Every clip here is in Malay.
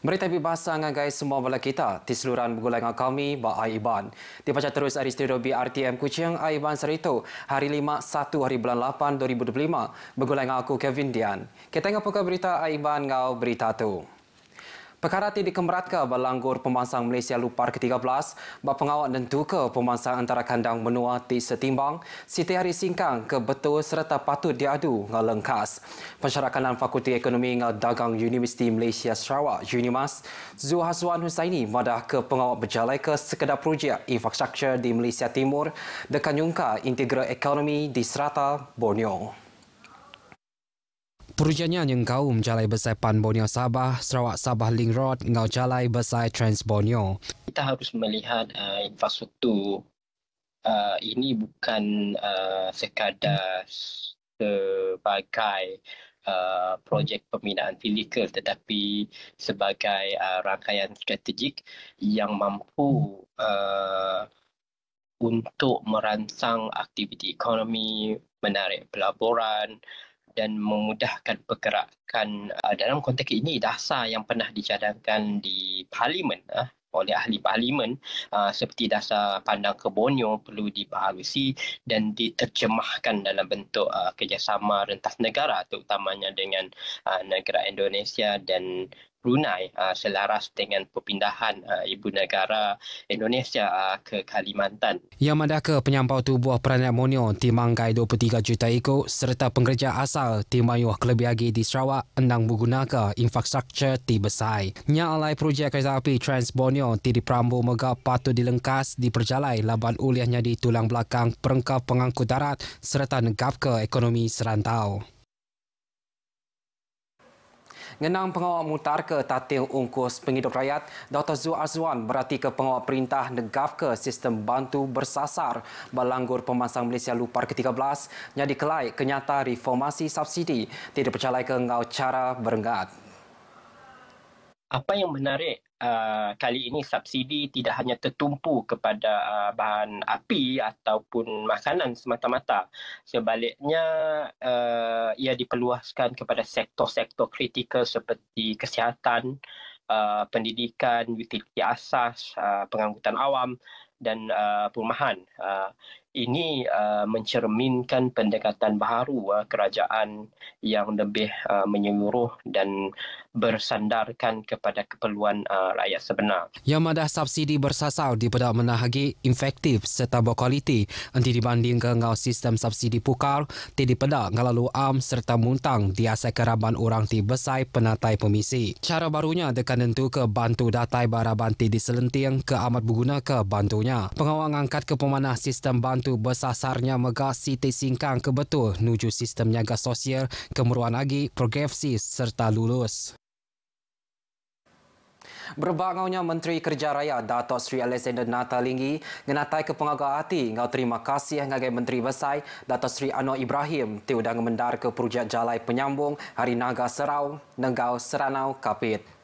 Berita bahasa ngagai semua bala kita di seluruh bergulangan kami ba Aiban. Dibaca terus dari studio BRTM Kuching Aiban Serito hari 5 hari bulan 8 2025 bergulangan aku Kevin Dian. Kita tengok pokok berita Aiban ngau berita tu. Perkara ti dikemeratkan balanggur pemansang Malaysia Lupar ke-13 bak pengawal dan tuka pemansang antara kandang benua ti setimbang Siti Hari Singkang ke betul serta patut diadu ngau lengkas. Pensyarakanan Fakulti Ekonomi ngau Dagang Universiti Malaysia Sarawak Unimas Zul Hazwan Husaini madah ke pengawal berjalai ke sekedar projek infrastruktur di Malaysia Timur dekat Nyungka Integral Ekonomi di Serata Borneo. Perujannya yang kaum jalai besar Pan Borneo Sabah, Sarawak Sabah Link Road, ngau jalai besar Trans Borneo. Kita harus melihat infrastruktur ini bukan sekadar sebagai projek pembinaan fizikal tetapi sebagai rangkaian strategik yang mampu untuk merangsang aktiviti ekonomi, menarik pelaburan dan memudahkan pergerakan. Dalam konteks ini, dasar yang pernah dicadangkan di Parlimen oleh ahli Parlimen seperti dasar pandang ke Borneo perlu dibaharusi dan diterjemahkan dalam bentuk kerjasama rentas negara terutamanya dengan negara Indonesia dan Brunei selaras dengan perpindahan ibu negara Indonesia ke Kalimantan. Yang madah ke penyampau tubuh peranak Borneo timangkai 23 juta ekor serta pengerja asal timayuh kelebih lagi di Sarawak endang menggunakan infrastruktur ti besai. Nya alai projek kereta api Trans Borneo ti diperambu mega patut dilengkas diperjalai laban ulihnya di tulang belakang perengkap pengangkut darat serta negap ke ekonomi serantau. Ngenang pengawal mutar ke tatil ungkus penghidup rakyat, Dr. Zul Azwan berarti ke pengawal perintah negaf ke sistem bantu bersasar balanggur pemansang Malaysia Lupar ke-13 yang dikelai kenyata reformasi subsidi tidak percalai ke ngau cara berenggat. Apa yang menarik kali ini subsidi tidak hanya tertumpu kepada bahan api ataupun makanan semata-mata. Sebaliknya ia diperluaskan kepada sektor-sektor kritikal seperti kesihatan, pendidikan, utiliti asas, pengangkutan awam dan perumahan. Ini mencerminkan pendekatan baharu kerajaan yang lebih menyeluruh dan bersandarkan kepada keperluan rakyat sebenar. Yang madah subsidi bersasar dipedak menahagi efektif serta berkualiti anti dibanding ke ngau sistem subsidi pukar ti dipedak ngalalu am serta muntang di asai keraban orang ti besai penatai pemisi. Cara barunya dekan tentu ke bantu datai baraban ti diselenting ke amat berguna ke bantunya. Pengawal angkat ke pemanah sistem bantu bersasarnya mega Siti Singkang ke betul nuju sistem niaga sosial kemeruan lagi progresif serta lulus. Berbangaunya Menteri Kerja Raya Datuk Seri Alexander Natalinggi ngenatai ke pengagal hati ngau terima kasih ngagai Menteri Besai Datuk Seri Anwar Ibrahim tiudang mendar ke projek jalai penyambung Hari Naga Serau Negau Seranau Kapit.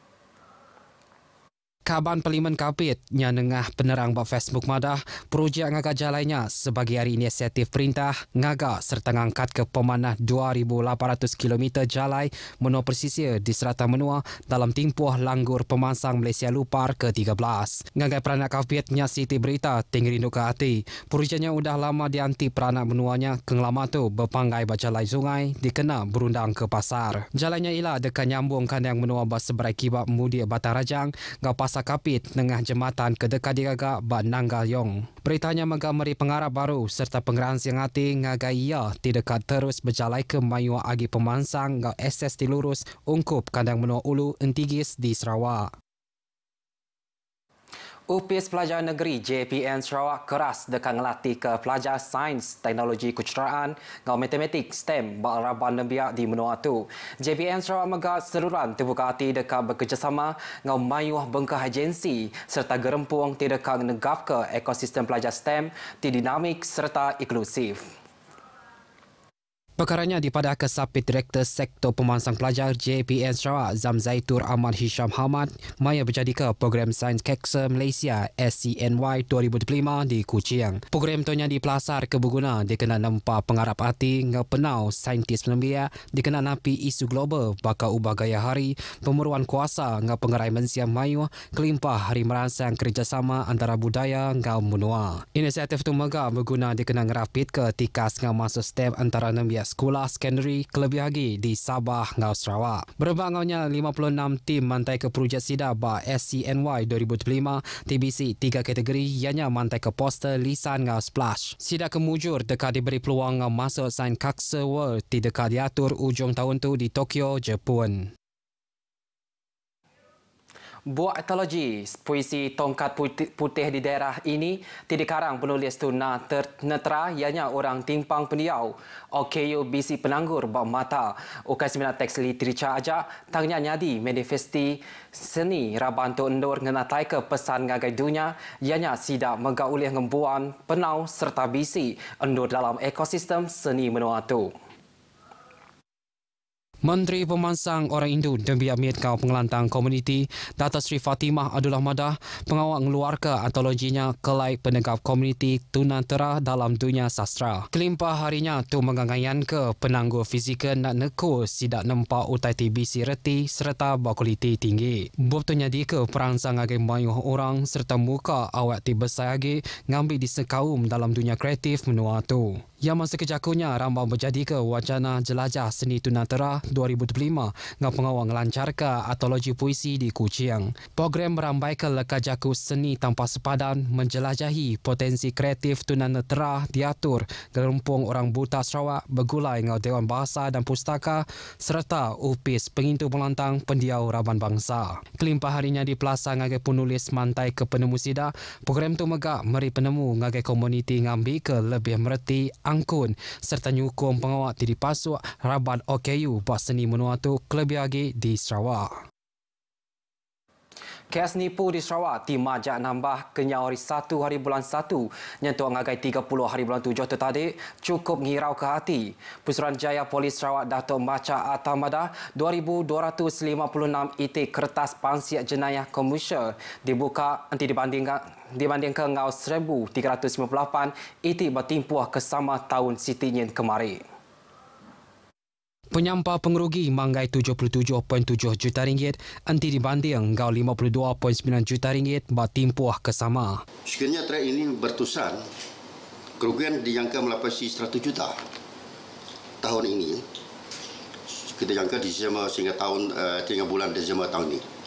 Kaban Parlimen Kapit yang nengah penerang bak Facebook madah projek ngaga jalainya sebagai hari inisiatif perintah ngaga serta ngangkat ke pemanah 2,800 km jalai menua persisir di serata menua dalam tempoh langgur pemansang Malaysia Lupar ke-13. Ngagai peranak Kapitnya Siti Berita tinggi rindu ke hati. Projeknya udah lama dianti peranak menuanya kengelama tu berpanggai bak jalai sungai dikena berundang ke pasar. Jalainya ialah dekat nyambung kandang menua bak seberai kibak mudi Batang Rajang ngau pasar Kapit tengah jembatan ke dekat digagak Bat Nanggal Yong. Beritanya menggamari pengarah baru serta pengerahan siang hati ngagai ia tidak terus berjalai ke mayu agi pemansang ngau SS dilurus ungkup kandang menua Ulu Entigis di Sarawak. UPIS Pelajar Negeri JPN Sarawak keras dekat ngelatih ke pelajar sains, teknologi kejuruteraan, ngau matematik, STEM, balaban dan biak di menua tu. JPN Sarawak megah seluruhan terbuka hati dekat bekerjasama ngau mayuh bengkah agensi serta gerempung tidak negaf ke ekosistem pelajar STEM, dinamik serta inklusif. Perkaranya dipadah ke Sapit Direktur Sektor Pemansang Pelajar JPN Sarawak Zamzaitur Ahmad Hisham Hamad maya berjadi ke Program Sains Keksa Malaysia SCNY 2025 di Kuching. Program itu dipelasar ke berguna dikena nampak pengarap hati ngau penau saintis penembia dikena napi isu global bakal ubah gaya hari pemeruan kuasa ngau pengerai mensia mayu kelimpah hari merangsang kerjasama antara budaya ngau menua. Inisiatif itu megah berguna dikena ngerapit ke tikas ngau masuk step antara nembia sekolah sekondari kelebih lagi di Sabah ngau Sarawak. Berbangaunya 56 tim mantai ke projek sida ba SCNY 2025 TBC 3 kategori ianya mantai ke poster lisan ngau splash. Sida kemujur dekat diberi peluang ngau masuk sains kaksa world di dekat diatur ujung tahun tu di Tokyo, Jepun. Buah etologi puisi tongkat putih di daerah ini tidak karang penulis tu netera ianya orang timpang pendiau OKU BC Penanggur Bak Mata ukai seminar teks literature aja tangnya nyadi manifesti seni rabantu endur ngenatai ke pesan ngagai dunia ianya sidak megaulih ngembuan penau serta BC endur dalam ekosistem seni menua tu. Menteri Pemansang Orang Hindu dan Biak Kau Pengelantang Komuniti Dato' Sri Fatimah Abdullah Madah pengawal mengeluarkan antologinya Kelai Penegak Komuniti Tunantera dalam Dunia Sastra. Kelimpah harinya tu mengangaian ke penangguh fizikal nak neko sidak nampak utai TBC reti serta bakuliti tinggi. Buktinya di ke perangsang agai mayuh orang serta muka awak ti besar agi ngambil di sekaum dalam dunia kreatif menua tu. Yang masa kejakunya rambang berjadi ke wacana jelajah seni tunantera 2025 ngau pengawal ngelancar ke antologi puisi di Kuching. Program merambai ke lekajaku seni tanpa sepadan menjelajahi potensi kreatif tunantera diatur gerumpung orang buta Sarawak bergulai ngau Dewan Bahasa dan Pustaka serta upis pengintu pelantang pendiau Raban Bangsa. Kelimpah harinya dipelasang ngagai penulis mantai ke penemu sida. Program tu megak meri penemu ngagai komuniti ngambil ke lebih mereti angkun serta nyukung pengawal di pasuk Raban OKU bas seni menua tu kelebih lagi di Sarawak. Kes nipu di Sarawak timajak nambah kenyau hari 1 hari bulan 1 nyentuh ngagai 30 hari bulan 7 tu tadi cukup ngirau ke hati. Pusuruhanjaya Polis Sarawak Dato' Macha Atamada 2,256 itik kertas pansiat jenayah komersial dibuka nanti dibandingkan ngau 1,358 itik bertimpuh kesama tahun Sitinyin kemarin. Penyampah pengerugi manggai 77.7 juta ringgit anti dibanding ngau 52.9 juta ringgit bertimpuh kesama. Sekiranya track ini bertusan, kerugian dijangka melampaui 100 juta tahun ini. Kita jangka Disember sehingga tahun 3 bulan Disember tahun ini.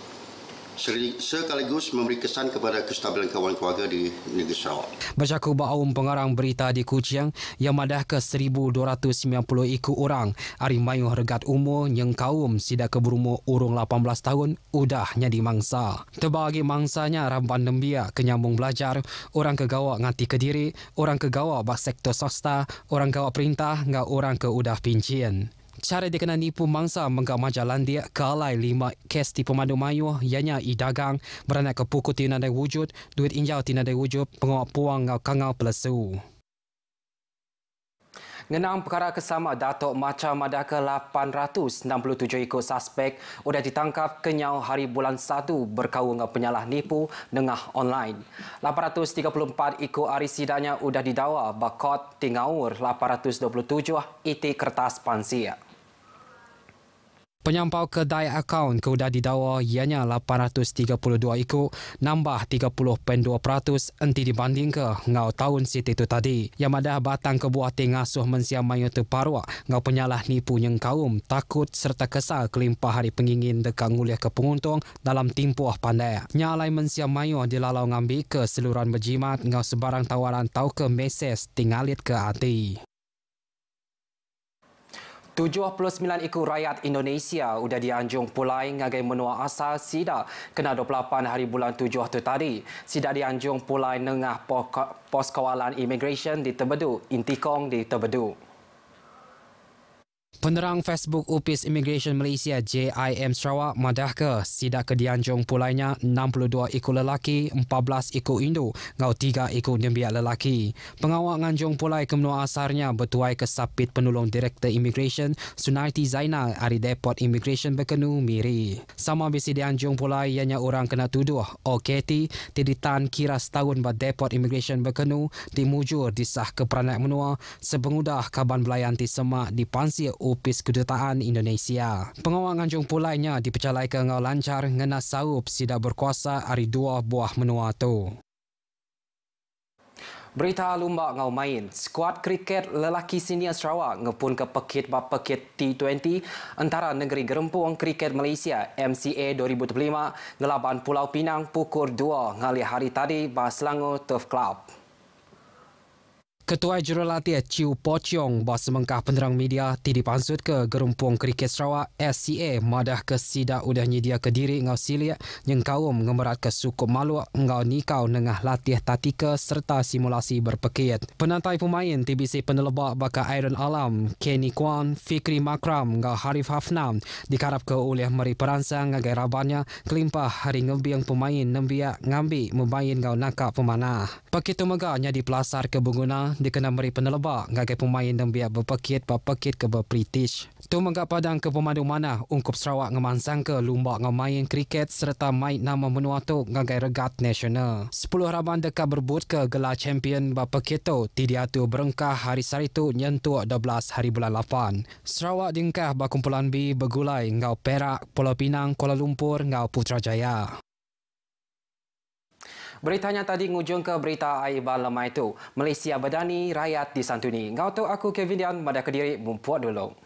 Sekaligus memberi kesan kepada kestabilan kawan keluarga di negeri Sarawak. Bercaku ba'aum pengarang berita di Kuching yang madah ke 1,290 ikut orang hari mayuh regat umur yang kaum sidak ke berumur urung 18 tahun udahnya di mangsa. Terbagi mangsanya ramban nembia kenyambung belajar, orang kegawak ngati kediri, orang kegawak bak sektor swasta, orang gawak perintah ngau orang ke udah pincian. Cara dia kena nipu mangsa menggak majalan dia kalai 5 kes di pemandu mayu ianya i-dagang beranak ke pukul tinadai wujud, duit injau tinadai wujud, pengawak puang ngau kangau pelesu. Ngenang perkara kesama Dato' Macha Madah ke 867 ikut suspek sudah ditangkap kenyau hari bulan 1 berkau dengan penyalah nipu dengah online. 834 ikut hari sidanya sudah didawa bakot tingaur 827 itik kertas pansia. Penyampau kedai akaun sudah didawa ianya 832 ikut, nambah 30.2% enti dibanding ke ngau tahun situ itu tadi. Yang madah batang kebuah ngasuh mensia mayu terparuak ngau penyalah nipu yang kaum takut serta kesal kelimpah hari pengingin dekat nguliah ke penguntung dalam timpuah pandai. Nyalai mensia mayu dilalau ngambil ke seluruhan berjimat ngau sebarang tawaran tau ke meses tingalit ke hati. 79 ikut rakyat Indonesia sudah dianjung pulai ngagai menua asal sida kena 28 hari bulan 7 tu tadi. Sida dianjung pulai nengah pos kawalan imigresen di Tebedu, Intikong di Tebedu. Penerang Facebook Upis Immigration Malaysia JIM Sarawak madah ke sidak ke dianjung pulainya 62 ekor lelaki, 14 ekor Indo, ngau 3 ekor nembiak lelaki. Pengawal nganjung pulai ke menua asarnya bertuai ke sapit penolong Direktur Immigration Sunarti Zainal dari Depot Immigration Berkenu Miri. Sama bisi dianjung pulai ianya orang kena tuduh OKT diditan kira setahun ber Depot Immigration Berkenu dimujur disah ke peranak menua sepengudah kaban belayanti semak di Pansir Upis Kedutaan Indonesia. Pengawal nganjung pulainya dipercayai ke ngau lancar ngena saup sida berkuasa dari 2 buah menua tu. Berita lumba ngau main. Skuad kriket lelaki senior Sarawak ngepun ke pekit Pekit T20 antara Negeri Gerempuang Kriket Malaysia MCA 2025 ngelaban Pulau Pinang pukul 2 ngali hari tadi bah Selangor Turf Club. Ketua Jurulatih Chiu Po Chiong bos semengkah penerang media dipansut ke Gerempuang Kriket Sarawak SCA madah ke sidak udah nyedia ke diri ngau silik yang kaum ngemerat ke sukup Maluk ngau nikau nengah latih tatika serta simulasi berpekit. Penantai pemain TBC penelebak baka Iron Alam, Kenny Kwan, Fikri Makram ngau Harif Hafnam dikarap ke oleh meri peransang ngagai rabannya kelimpah hari ngebiang pemain nembiak ngambil membayin ngau nakak pemanah. Pekit megahnya dipelasar ke Bunguna dikena meri penelebak ngagai pemain dan biak berpekit ke British. Tu menggak padang ke pemandu mana ungkup Sarawak ngemansang ke lumba ngamain kriket serta main nama menua tu ngagai regat nasional. 10 raban dekat berbut ke gelar champion berpekit tu didiatu berengkah hari saritu nyentuh 12 hari bulan 8. Sarawak dingkah berkumpulan B bergulai ngau Perak, Pulau Pinang, Kuala Lumpur ngau Putrajaya. Beritanya tadi ngujung ke berita Aiban lemai itu. Malaysia berdani, rakyat disantuni. Ngau tu aku Kevin Dian, pada Kediri, Bumpuat dulu.